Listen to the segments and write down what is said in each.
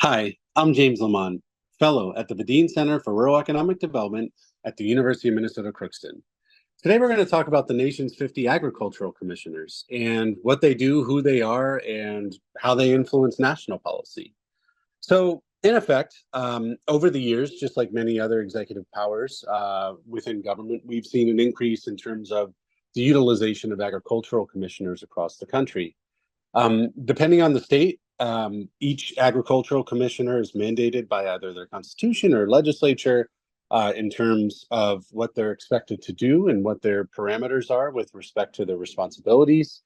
Hi, I'm James Lamont, fellow at the Bedeen Center for Rural Economic Development at the University of Minnesota Crookston. Today, we're going to talk about the nation's 50 agricultural commissioners and what they do, who they are, and how they influence national policy. So, in effect, over the years, just like many other executive powers within government, we've seen an increase in terms of the utilization of agricultural commissioners across the country. Depending on the state, each agricultural commissioner is mandated by either their constitution or legislature in terms of what they're expected to do and what their parameters are with respect to their responsibilities.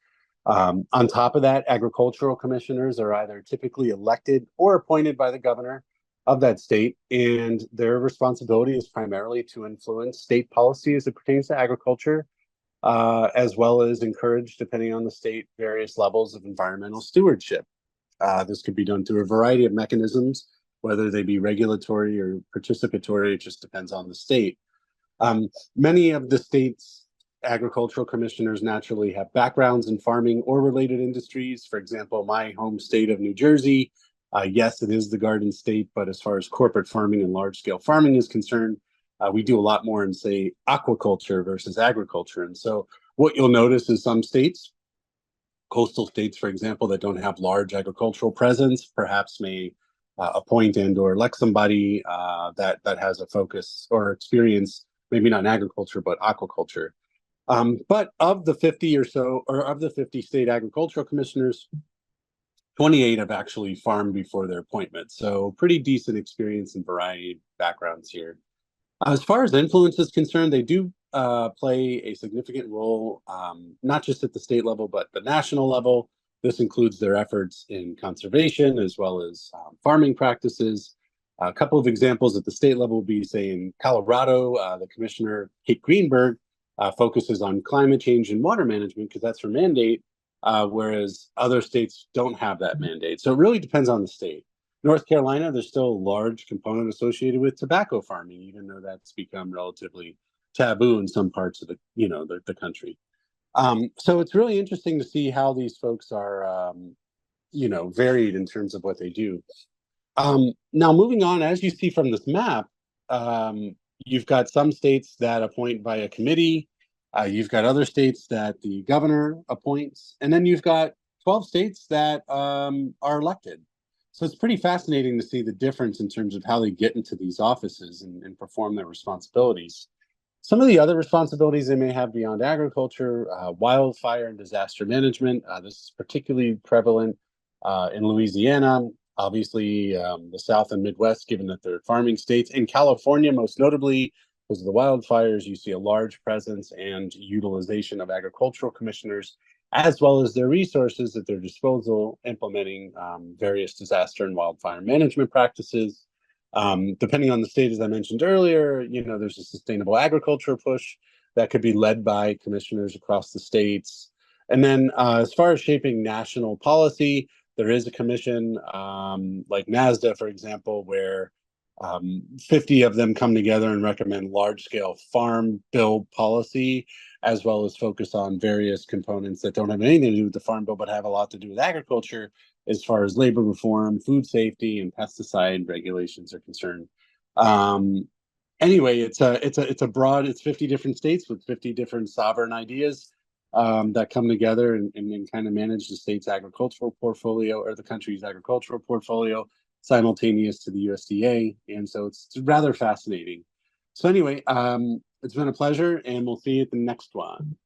On top of that, agricultural commissioners are either typically elected or appointed by the governor of that state, and their responsibility is primarily to influence state policy as it pertains to agriculture, as well as encourage, depending on the state, various levels of environmental stewardship. This could be done through a variety of mechanisms, whether they be regulatory or participatory. It just depends on the state. Many of the state's agricultural commissioners naturally have backgrounds in farming or related industries. For example, my home state of New Jersey, yes, it is the Garden State, but as far as corporate farming and large-scale farming is concerned, we do a lot more in, say, aquaculture versus agriculture. And so what you'll notice is some states, coastal states, for example, that don't have large agricultural presence, perhaps may appoint and or elect somebody that has a focus or experience, maybe not in agriculture, but aquaculture. But of the 50 or so, or of the 50 state agricultural commissioners, 28 have actually farmed before their appointment. So pretty decent experience and variety of backgrounds here. As far as influence is concerned, they do play a significant role, not just at the state level, but the national level. This includes their efforts in conservation as well as farming practices. A couple of examples at the state level would be, say, in Colorado, the Commissioner, Kate Greenberg, focuses on climate change and water management because that's her mandate, whereas other states don't have that mandate. So it really depends on the state. North Carolina, there's still a large component associated with tobacco farming, even though that's become relatively taboo in some parts of the country. So it's really interesting to see how these folks are, varied in terms of what they do. Now, moving on, as you see from this map, you've got some states that appoint via committee. You've got other states that the governor appoints, and then you've got 12 states that are elected. So it's pretty fascinating to see the difference in terms of how they get into these offices and perform their responsibilities. Some of the other responsibilities they may have beyond agriculture, wildfire and disaster management. This is particularly prevalent in Louisiana, obviously the South and Midwest, given that they're farming states. In California, most notably, because of the wildfires, you see a large presence and utilization of agricultural commissioners, as well as their resources at their disposal, implementing various disaster and wildfire management practices. Depending on the state, as I mentioned earlier, there's a sustainable agriculture push that could be led by commissioners across the states. And then as far as shaping national policy, there is a commission like NASDA, for example, where 50 of them come together and recommend large-scale farm bill policy, as well as focus on various components that don't have anything to do with the farm bill, but have a lot to do with agriculture, as far as labor reform, food safety, and pesticide regulations are concerned. Anyway, it's a broad. It's 50 different states with 50 different sovereign ideas that come together and kind of manage the state's agricultural portfolio or the country's agricultural portfolio simultaneous to the USDA. And so it's rather fascinating. So anyway, it's been a pleasure, and we'll see you at the next one.